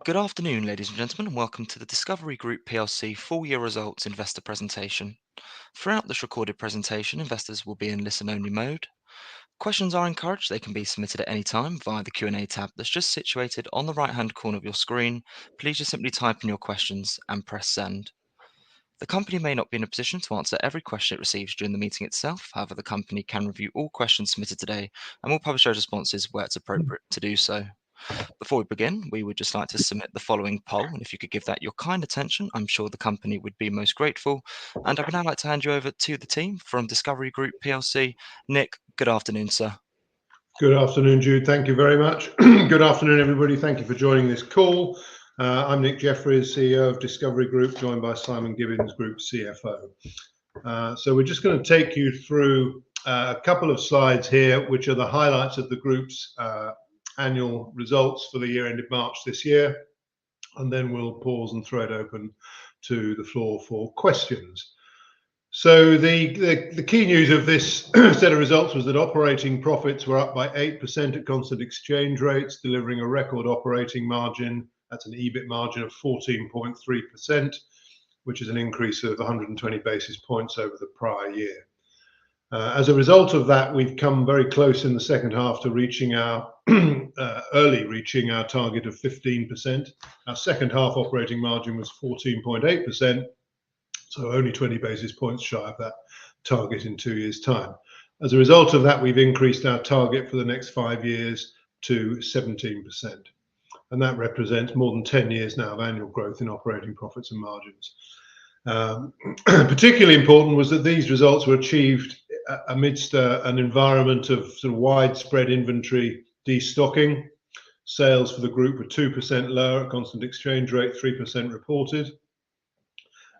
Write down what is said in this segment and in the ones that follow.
Good afternoon, ladies and gentlemen, and welcome to the Discovery Group PLC full year results investor presentation. Throughout this recorded presentation, investors will be in listen-only mode. Questions are encouraged. They can be submitted at any time via the Q&A tab that's just situated on the right-hand corner of your screen. Please just simply type in your questions and press send. The company may not be in a position to answer every question it receives during the meeting itself. However, the company can review all questions submitted today and will publish those responses where it's appropriate to do so. Before we begin, we would just like to submit the following poll, and if you could give that your kind attention, I'm sure the company would be most grateful. And I would now like to hand you over to the team from Discovery Group PLC. Nick, good afternoon, sir. Good afternoon, Jude. Thank you very much. Good afternoon, everybody. Thank you for joining this call. I'm Nick Jeffries, CEO of Discovery Group, joined by Simon Gibbins, Group CFO. So we're just going to take you through a couple of slides here, which are the highlights of the group's annual results for the year ended March this year, and then we'll pause and throw it open to the floor for questions. So the key news of this set of results was that operating profits were up by 8% at constant exchange rates, delivering a record operating margin. That's an EBIT margin of 14.3%, which is an increase of 120 basis points over the prior year. As a result of that, we've come very close in the second half to reaching our reaching our target of 15%. Our second half operating margin was 14.8%. So only 20 basis points shy of that target in 2 years' time. As a result of that, we've increased our target for the next 5 years to 17%. And that represents more than 10 years now of annual growth in operating profits and margins. Particularly important was that these results were achieved amidst an environment of sort of widespread inventory destocking. Sales for the group were 2% lower at constant exchange rate, 3% reported.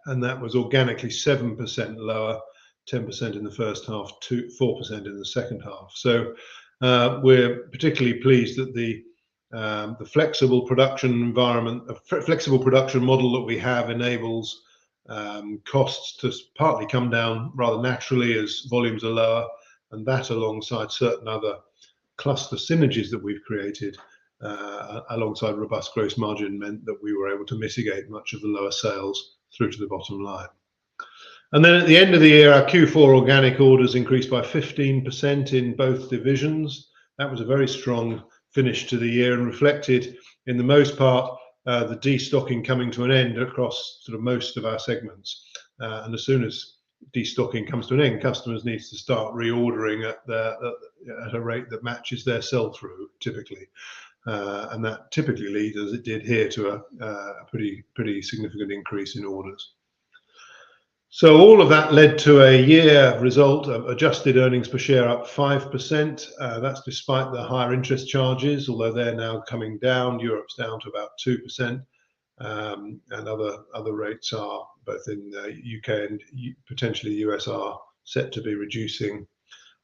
And that was organically 7% lower, 10% in the first half, 4% in the second half. So we're particularly pleased that the flexible production environment, a flexible production model that we have enables costs to partly come down rather naturally as volumes are lower, and that alongside certain other cluster synergies that we've created alongside robust gross margin meant that we were able to mitigate much of the lower sales through to the bottom line. And then at the end of the year, our Q4 organic orders increased by 15% in both divisions. That was a very strong finish to the year and reflected, in the most part, the destocking coming to an end across sort of most of our segments. And as soon as destocking comes to an end, customers need to start reordering at a rate that matches their sell-through, typically. And that typically leads, as it did here, to a pretty significant increase in orders. So all of that led to a year result of adjusted earnings per share up 5%. That's despite the higher interest charges, although they're now coming down. Europe's down to about 2%, and other rates are both in the UK and potentially US are set to be reducing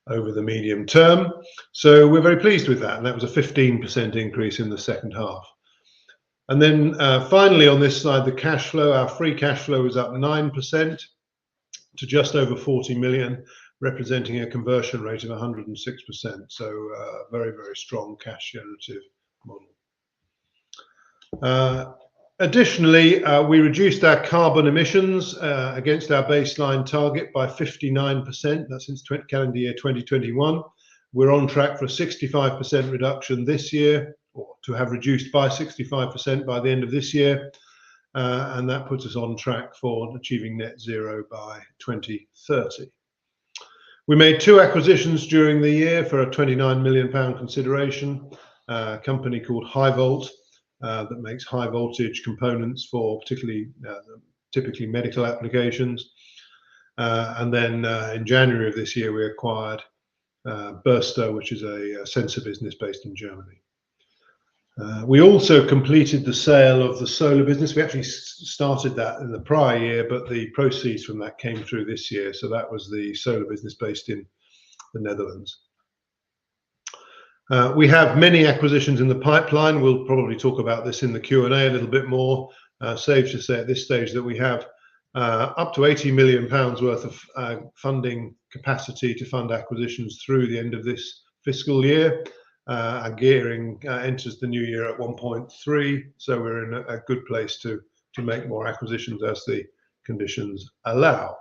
over the medium term. So we're very pleased with that, and that was a 15% increase in the second half. And then finally on this slide, the cash flow, our free cash flow was up 9% to just over 40 million, representing a conversion rate of 106%. So very, very strong cash generative model. Additionally, we reduced our carbon emissions against our baseline target by 59%. That's since calendar year 2021. We're on track for a 65% reduction this year, or to have reduced by 65% by the end of this year. And that puts us on track for achieving net zero by 2030. We made 2 acquisitions during the year for a £29 million consideration, a company called Highvolt that makes high voltage components for typically medical applications. And then in January of this year, we acquired Burster, which is a sensor business based in Germany. We also completed the sale of the solar business. We actually started that in the prior year, but the proceeds from that came through this year. So that was the solar business based in the Netherlands. We have many acquisitions in the pipeline. We'll probably talk about this in the Q&A a little bit more. Safe to say at this stage that we have up to £80 million worth of funding capacity to fund acquisitions through the end of this fiscal year. Our gearing enters the new year at 1.3, so we're in a good place to make more acquisitions as the conditions allow.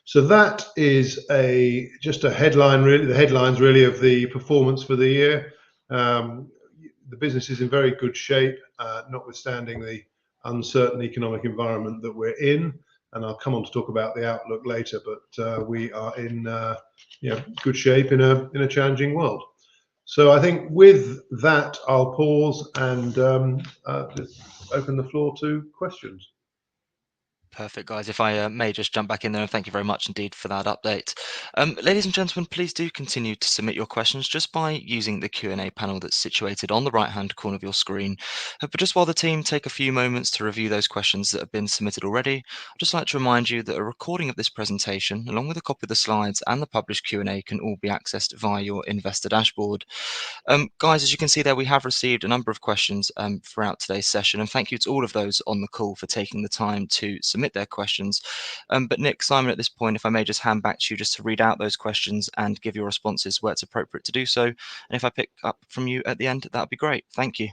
So that is just a headline, really, the headlines really of the performance for the year. The business is in very good shape, notwithstanding the uncertain economic environment that we're in. And I'll come on to talk about the outlook later, but we are in good shape in a challenging world. So I think with that, I'll pause and just open the floor to questions. Perfect, guys. If I may just jump back in there, and thank you very much indeed for that update. Ladies and gentlemen, please do continue to submit your questions just by using the Q&A panel that's situated on the right-hand corner of your screen. But just while the team take a few moments to review those questions that have been submitted already, I'd just like to remind you that a recording of this presentation, along with a copy of the slides and the published Q&A, can all be accessed via your investor dashboard. Guys, as you can see there, we have received a number of questions throughout today's session, and thank you to all of those on the call for taking the time to submit their questions. But Nick, Simon, at this point, if I may just hand back to you just to read out those questions and give your responses where it's appropriate to do so. And if I pick up from you at the end, that'd be great. Thank you.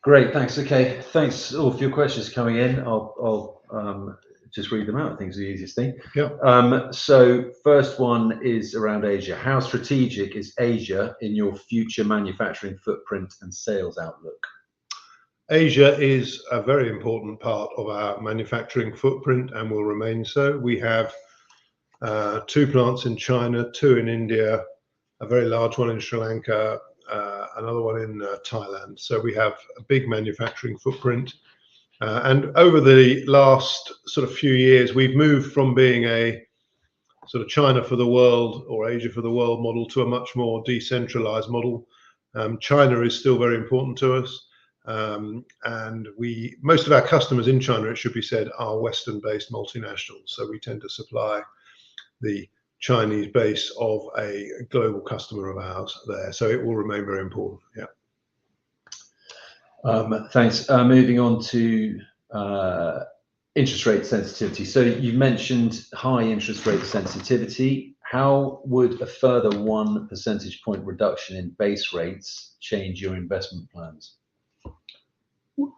Great, thanks. Okay, thanks all for your questions coming in. I'll just read them out. I think it's the easiest thing. Yeah. So first one is around Asia. How strategic is Asia in your future manufacturing footprint and sales outlook? Asia is a very important part of our manufacturing footprint and will remain so. We have 2 plants in China, 2 in India, a very large one in Sri Lanka, another one in Thailand. So we have a big manufacturing footprint. And over the last sort of few years, we've moved from being a sort of China for the world or Asia for the world model to a much more decentralized model. China is still very important to us. And most of our customers in China, it should be said, are Western-based multinationals. So we tend to supply the Chinese base of a global customer of ours there. So it will remain very important. Yeah. Thanks. Moving on to interest rate sensitivity. So you've mentioned high interest rate sensitivity. How would a further 1 percentage point reduction in base rates change your investment plans?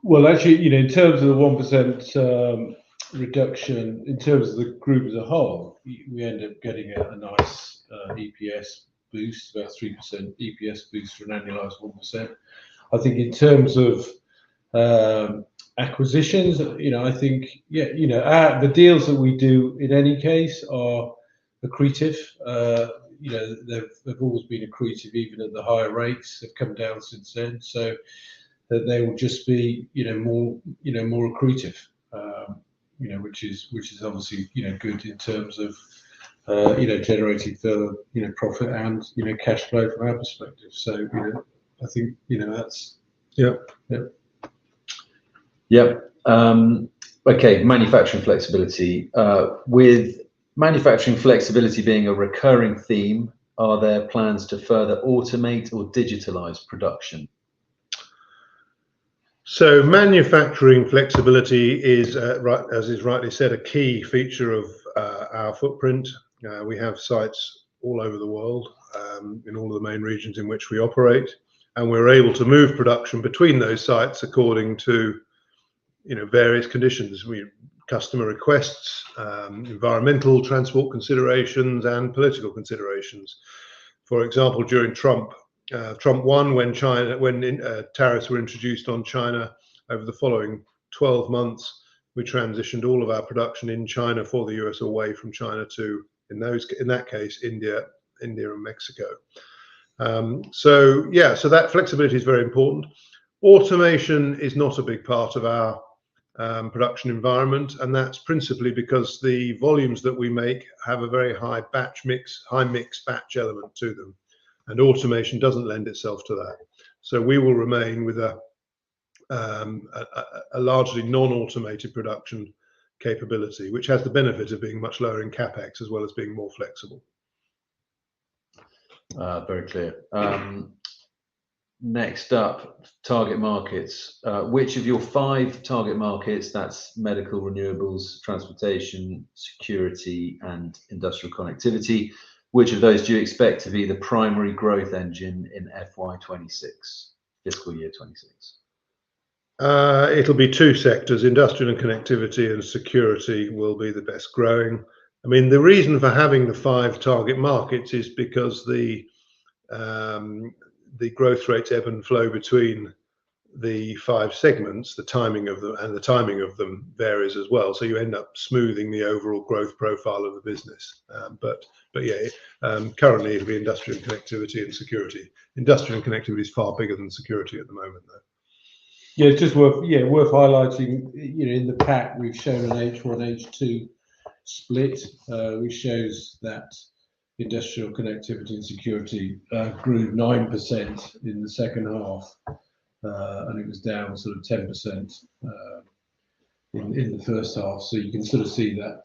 Well, actually, in terms of the 1% reduction, in terms of the group as a whole, we end up getting a nice EPS boost, about 3% EPS boost for an annualized 1%. I think in terms of acquisitions, I think, the deals that we do in any case are accretive. They've always been accretive, even at the higher rates. They've come down since then, so that they will just be, more accretive, which is obviously, good in terms of, generating further, profit and, cash flow from our perspective. So, I think, that's. Yeah. Okay, manufacturing flexibility. With manufacturing flexibility being a recurring theme, are there plans to further automate or digitalize production? So manufacturing flexibility is, as is rightly said, a key feature of our footprint. We have sites all over the world, in all of the main regions in which we operate, and we're able to move production between those sites according to, various conditions. Customer requests, environmental, transport considerations, and political considerations. For example, during Trump 1, when tariffs were introduced on China, over the following 12 months, we transitioned all of our production in China for the US away from China to, in that case, India and Mexico. So that flexibility is very important. Automation is not a big part of our production environment, and that's principally because the volumes that we make have a very high mix batch element to them, and automation doesn't lend itself to that. So we will remain with a largely non-automated production capability, which has the benefit of being much lower in capex as well as being more flexible. Very clear. Next up, target markets. Which of your 5 target markets, that's medical, renewables, transportation, security, and industrial connectivity, which of those do you expect to be the primary growth engine in FY26, fiscal year 26? It'll be two sectors, industrial and connectivity, and security will be the best growing. I mean, the reason for having the 5 target markets is because the growth rates ebb and flow between the 5 segments, the timing of them varies as well. So you end up smoothing the overall growth profile of the business. But yeah, currently it'll be industrial and connectivity and security. Industrial and connectivity is far bigger than security at the moment, though. Yeah, it's just worth highlighting. In the pack we've shown an H1 H2 split, which shows that industrial connectivity and security grew 9% in the second half, and it was down sort of 10% in the first half. So you can sort of see that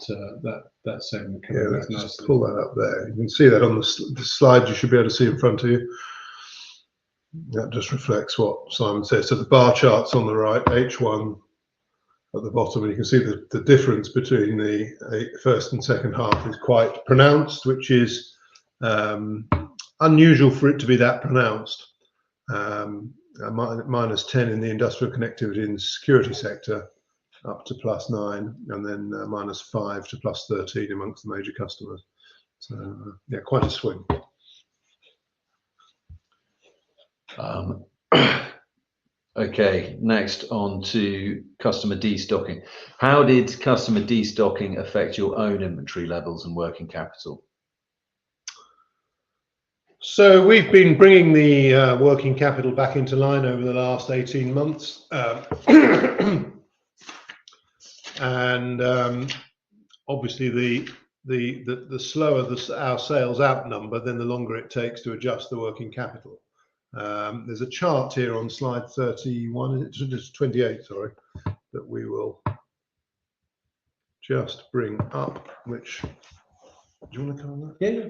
segment coming back nicely. Just pull that up there. You can see that on the slide. You should be able to see in front of you. That just reflects what Simon says. So the bar charts on the right, H1 at the bottom, and you can see the difference between the first and second half is quite pronounced, which is unusual for it to be that pronounced. -10 in the industrial connectivity and security sector, up to +9, and then -5 to +13 amongst the major customers. So yeah, quite a swing. Okay, next on to customer destocking. How did customer destocking affect your own inventory levels and working capital? So we've been bringing the working capital back into line over the last 18 months. And obviously the slower our sales outnumber, then the longer it takes to adjust the working capital. There's a chart here on slide 31, it's 28, sorry, that we will just bring up, which, do you want to come on that? Yeah.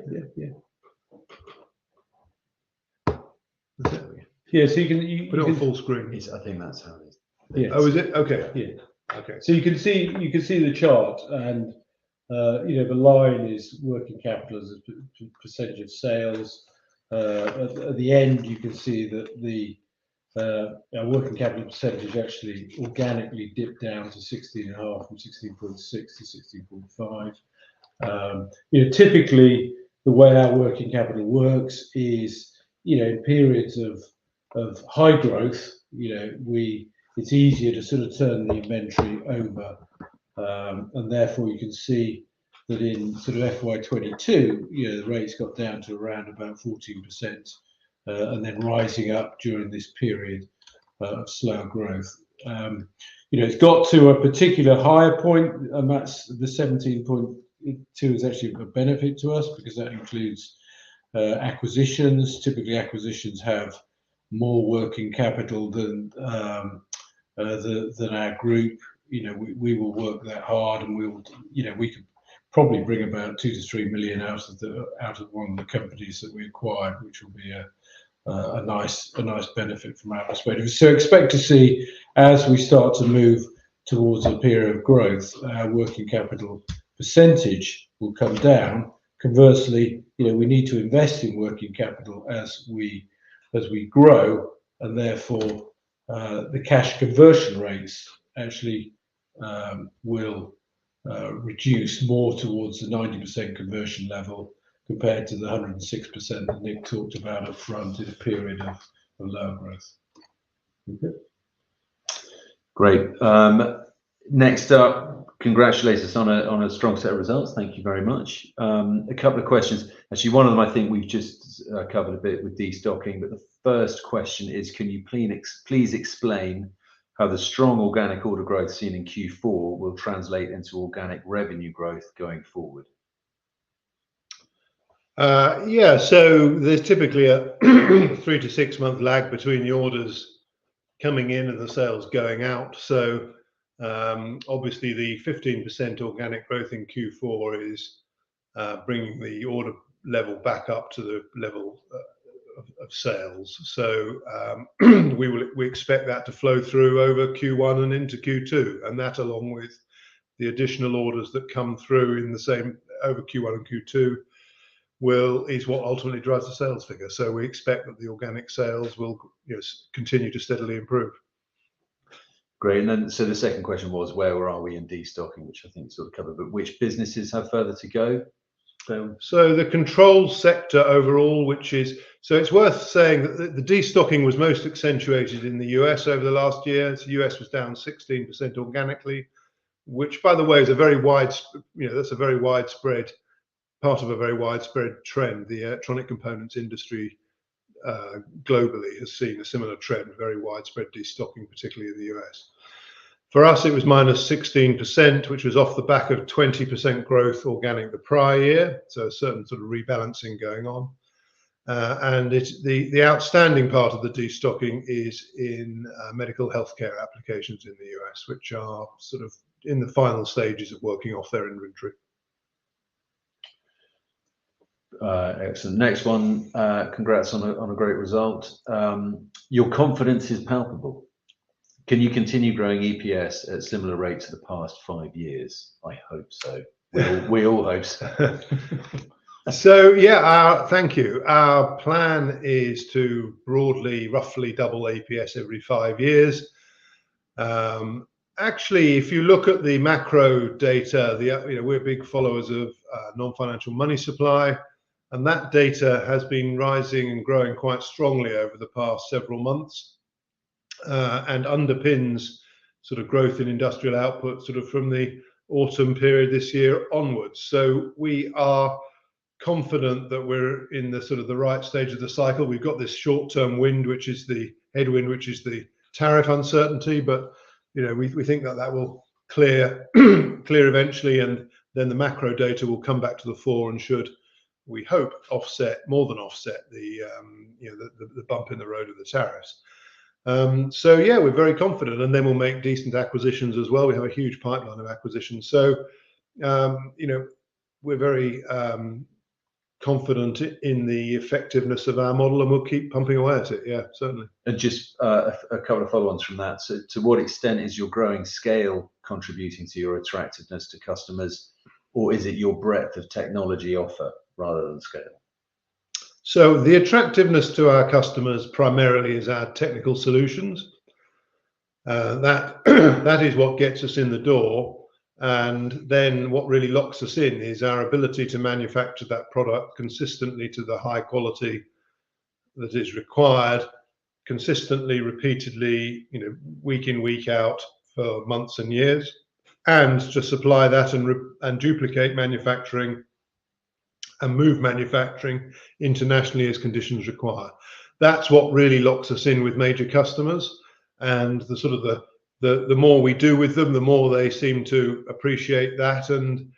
Yeah, so you put it on full screen. I think that's how it is. Yeah. Oh, is it? Okay. Yeah. Okay. So you can see the chart, and the line is working capital as a percentage of sales. At the end, you can see that the working capital percentage actually organically dipped down to 16.5 from 16.6 to 16.5. Typically, the way our working capital works is, in periods of high growth, it's easier to sort of turn the inventory over, and therefore you can see that in sort of FY22, the rates got down to around about 14%, and then rising up during this period of slower growth. It's got to a particular higher point, and that's the 17.2 is actually a benefit to us because that includes acquisitions. Typically, acquisitions have more working capital than our group. We will work that hard, and we could probably bring about 2 to 3 million out of one of the companies that we acquired, which will be a nice benefit from our perspective. So expect to see, as we start to move towards a period of growth, our working capital percentage will come down. Conversely, we need to invest in working capital as we grow, and therefore the cash conversion rates actually will reduce more towards the 90% conversion level compared to the 106% that Nick talked about up front in a period of lower growth. Okay. Great. Next up, congratulations on a strong set of results. Thank you very much. A couple of questions. Actually, one of them I think we've just covered a bit with destocking, but the first question is, can you please explain how the strong organic order growth seen in Q4 will translate into organic revenue growth going forward? Yeah, so there's typically a 3 to 6 month lag between the orders coming in and the sales going out. So obviously the 15% organic growth in Q4 is bringing the order level back up to the level of sales. So we expect that to flow through over Q1 and into Q2, and that along with the additional orders that come through in the same over Q1 and Q2 is what ultimately drives the sales figure. So we expect that the organic sales will continue to steadily improve. Great. And then, so the second question was, where are we in destocking, which I think sort of covered, but which businesses have further to go? So the control sector overall, so it's worth saying that the destocking was most accentuated in the US over the last year. So the US was down 16% organically, which, by the way, is a very that's a very widespread part of a very widespread trend. The electronic components industry globally has seen a similar trend, very widespread destocking, particularly in the US. For us, it was minus 16%, which was off the back of 20% growth organic the prior year. So a certain sort of rebalancing going on. And the outstanding part of the destocking is in medical healthcare applications in the US, which are sort of in the final stages of working off their inventory. Excellent. Next one, congrats on a great result. Your confidence is palpable. Can you continue growing EPS at similar rates to the past 5 years? I hope so. We all hope so. So yeah, thank you. Our plan is to roughly double EPS every 5 years. Actually, if you look at the macro data, we're big followers of non-financial money supply, and that data has been rising and growing quite strongly over the past several months, and underpins sort of growth in industrial output sort of from the autumn period this year onwards. So we are confident that we're in the sort of the right stage of the cycle. We've got this short-term wind, which is the headwind, which is the tariff uncertainty, but we think that will clear eventually, and then the macro data will come back to the fore and should, we hope, more than offset the bump in the road of the tariffs. So yeah, we're very confident, and then we'll make decent acquisitions as well. We have a huge pipeline of acquisitions, so we're very confident in the effectiveness of our model, and we'll keep pumping away at it. Yeah, certainly. And just a couple of follow-ons from that. So to what extent is your growing scale contributing to your attractiveness to customers, or is it your breadth of technology offer rather than scale? So the attractiveness to our customers primarily is our technical solutions. That is what gets us in the door. And then what really locks us in is our ability to manufacture that product consistently to the high quality that is required, consistently, repeatedly, week in, week out for months and years, and to supply that and duplicate manufacturing and move manufacturing internationally as conditions require. That's what really locks us in with major customers, and the more we do with them, the more they seem to appreciate that and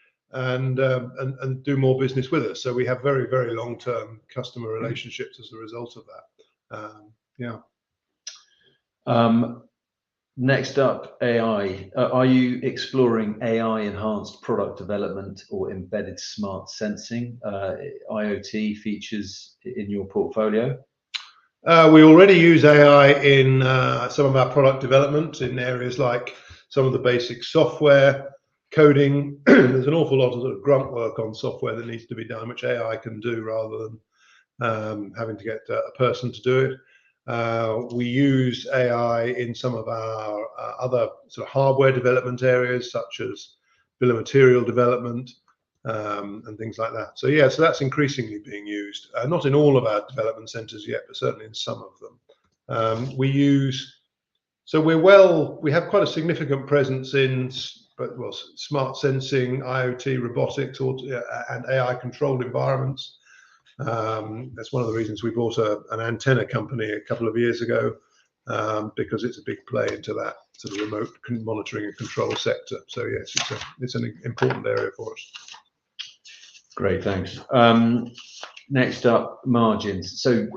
do more business with us. So we have very, very long-term customer relationships as a result of that. Yeah. Next up, AI. Are you exploring AI-enhanced product development or embedded smart sensing, IoT features in your portfolio? We already use AI in some of our product development in areas like some of the basic software coding. There's an awful lot of sort of grunt work on software that needs to be done, which AI can do rather than having to get a person to do it. We use AI in some of our other sort of hardware development areas, such as bill of material development and things like that. So yeah, so that's increasingly being used, not in all of our development centers yet, but certainly in some of them. We have quite a significant presence in smart sensing, IoT, robotics, and AI controlled environments. That's one of the reasons we bought an antenna company a couple of years ago, because it's a big play into that sort of remote monitoring and control sector. So yes, it's an important area for us. Great, thanks. Next up, margins. So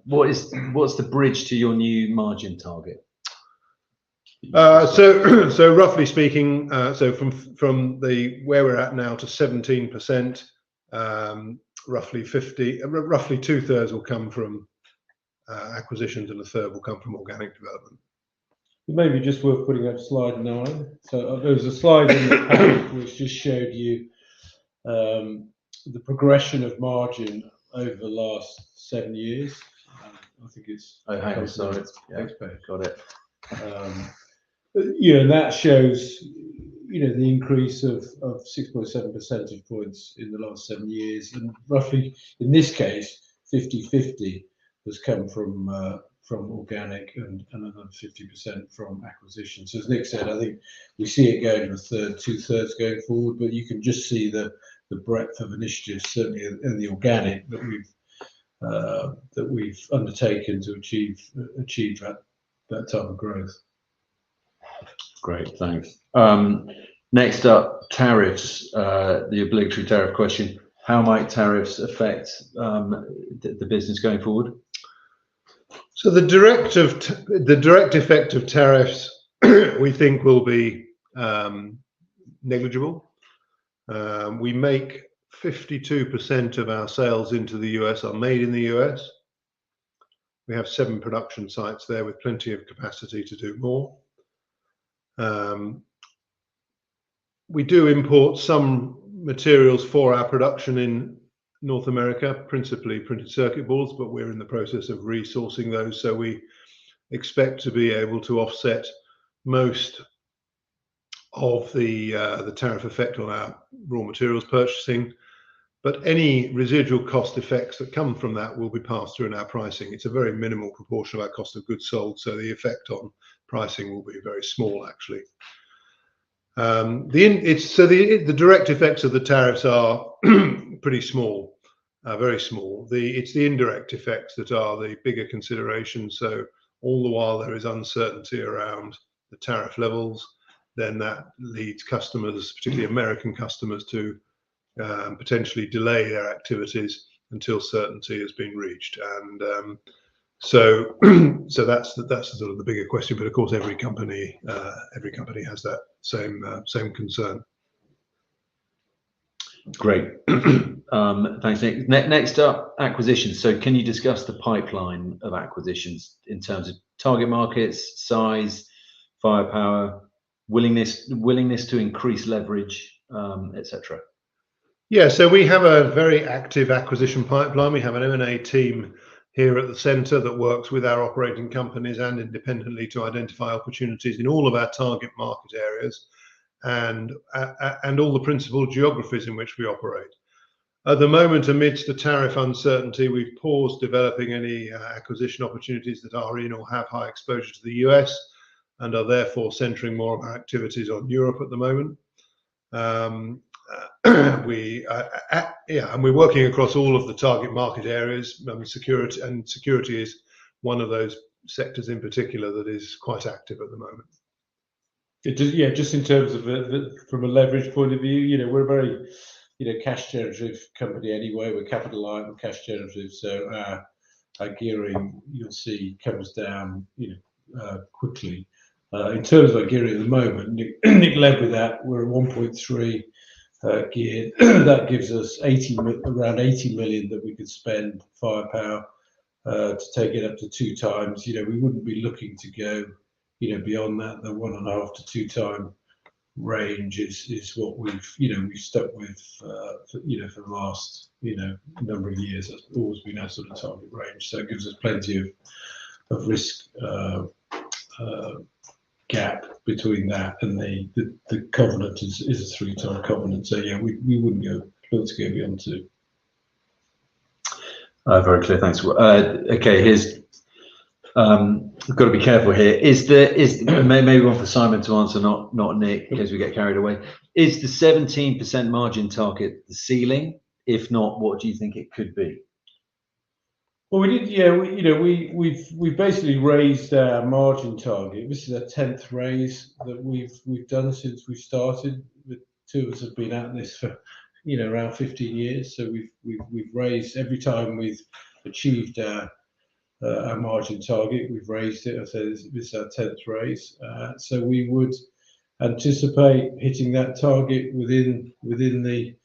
what's the bridge to your new margin target? So roughly speaking, so from where we're at now to 17%, roughly 2/3 will come from acquisitions and a third will come from organic development. It may be just worth putting up slide 9. So there was a slide in the pack which just showed you the progression of margin over the last 7 years. I think it's. Oh, hang on, sorry. Yeah, Next page. got it. And that shows, the increase of 6.7 percentage points in the last 7 years, and roughly in this case 50-50 has come from organic and another 50% from acquisition. So as Nick said, I think we see it going to a third, 2/3 going forward, but you can just see the breadth of initiatives, certainly in the organic, that we've undertaken to achieve that type of growth. Great, thanks. Next up, tariffs, the obligatory tariff question. How might tariffs affect the business going forward? So the direct effect of tariffs, we think, will be negligible. We make 52% of our sales into the US are made in the US. We have 7 production sites there with plenty of capacity to do more. We do import some materials for our production in North America, principally printed circuit boards, but we're in the process of resourcing those. So we expect to be able to offset most of the tariff effect on our raw materials purchasing. But any residual cost effects that come from that will be passed through in our pricing. It's a very minimal proportion of our cost of goods sold, so the effect on pricing will be very small, actually. The direct effects of the tariffs are pretty small, very small. It's the indirect effects that are the bigger consideration. So all the while there is uncertainty around the tariff levels, then that leads customers, particularly American customers, to potentially delay their activities until certainty has been reached. And so that's sort of the bigger question. But of course, every company has that same concern. Great. Thanks, Nick. Next up, acquisitions. So can you discuss the pipeline of acquisitions in terms of target markets, size, firepower, willingness to increase leverage, etc.? Yeah, so we have a very active acquisition pipeline. We have an M&A team here at the centre that works with our operating companies and independently to identify opportunities in all of our target market areas and all the principal geographies in which we operate. At the moment, amidst the tariff uncertainty, we've paused developing any acquisition opportunities that are in or have high exposure to the US and are therefore centering more of our activities on Europe at the moment. And we're working across all of the target market areas. Security is one of those sectors in particular that is quite active at the moment. Just in terms of from a leverage point of view, we're a very cash generative company anyway. We're capital light, we're cash generative, so our gearing, you'll see, comes down quickly. In terms of our gearing at the moment, Nick led with that. We're at 1.3 geared. That gives us around 80 million that we could spend firepower to take it up to 2 times. We wouldn't be looking to go beyond that. The 1.5 to 2 time range is what we've stuck with for the last number of years. That's always been our sort of target range. So it gives us plenty of risk gap between that and the covenant is a 3 time covenant. So we wouldn't look to go beyond 2. Very clear, thanks. Okay, here's we've got to be careful here. Is maybe one for Simon to answer, not Nick, in case we get carried away. Is the 17% margin target the ceiling? If not, what do you think it could be? Well, we did. We've basically raised our margin target. This is our 10th raise that we've done since we started. The 2 of us have been at this for around 15 years. So we've raised every time we've achieved our margin target. We've raised it. I said this is our 10th raise. So we would anticipate hitting that target within the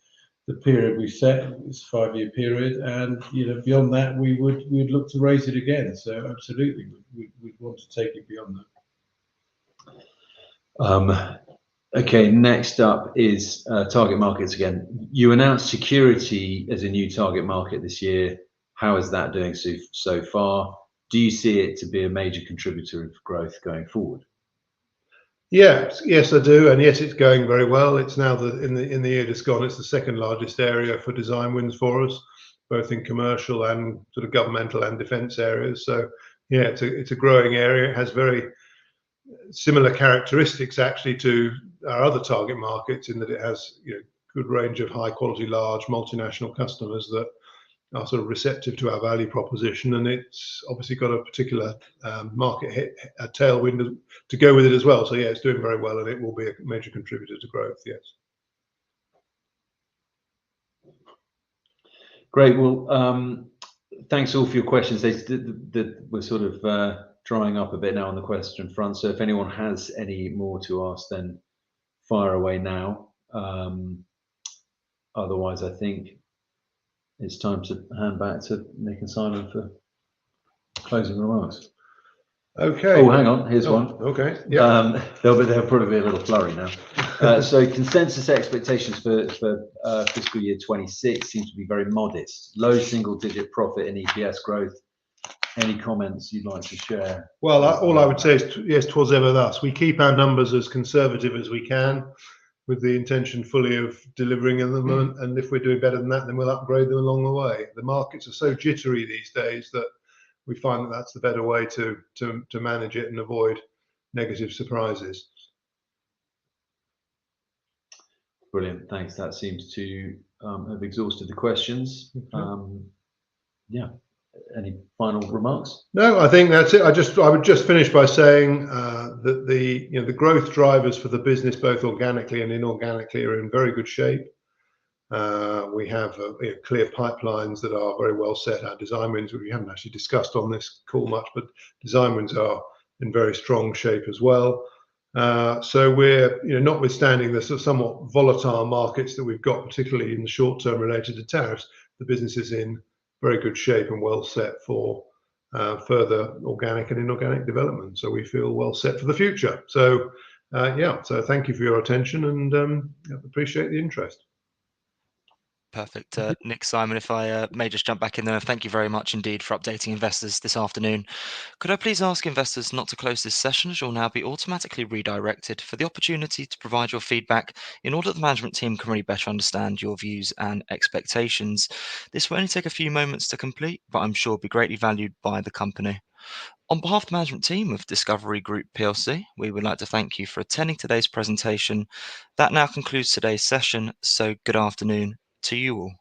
period we set. It's a 5-year period, and beyond that we'd look to raise it again. So absolutely, we'd want to take it beyond that. Okay, next up is target markets again. You announced security as a new target market this year. How is that doing so far? Do you see it to be a major contributor of growth going forward? Yes, I do, and yes, it's going very well. It's now in the year just gone, it's the second largest area for design wins for us, both in commercial and sort of governmental and defence areas. So yeah, it's a growing area. It has very similar characteristics actually to our other target markets in that it has good range of high quality, large multinational customers that are sort of receptive to our value proposition, and it's obviously got a particular market a tailwind to go with it as well. So yeah, it's doing very well, and it will be a major contributor to growth. Yes. Great. Well, thanks all for your questions. We're sort of drying up a bit now on the question front. So if anyone has any more to ask, then fire away now. Otherwise, I think it's time to hand back to Nick and Simon for closing remarks. Okay. Oh, hang on. Here's one. Okay. Yeah. There'll probably be a little flurry now. So consensus expectations for fiscal year 26 seem to be very modest. Low single-digit profit and EPS growth. Any comments you'd like to share? Well, all I would say is yes, 'twas ever thus. We keep our numbers as conservative as we can, with the intention fully of delivering them. And if we're doing better than that, then we'll upgrade them along the way. The markets are so jittery these days that we find that that's the better way to manage it and avoid negative surprises. Brilliant. Thanks. That seems to have exhausted the questions. Okay. Yeah. Any final remarks? No, I think that's it. I would just finish by saying that the growth drivers for the business, both organically and inorganically, are in very good shape. We have clear pipelines that are very well set. Our design wins, we haven't actually discussed on this call much, but design wins are in very strong shape as well. So we're, notwithstanding the sort of somewhat volatile markets that we've got, particularly in the short term related to tariffs, the business is in very good shape and well set for further organic and inorganic development. So we feel well set for the future. So so thank you for your attention, and appreciate the interest. Perfect. Nick, Simon, if I may just jump back in there, thank you very much indeed for updating investors this afternoon. Could I please ask investors not to close this session, as you'll now be automatically redirected for the opportunity to provide your feedback in order that the management team can really better understand your views and expectations. This will only take a few moments to complete, but I'm sure will be greatly valued by the company. On behalf of the management team of Discovery Group PLC, we would like to thank you for attending today's presentation. That now concludes today's session, so good afternoon to you all.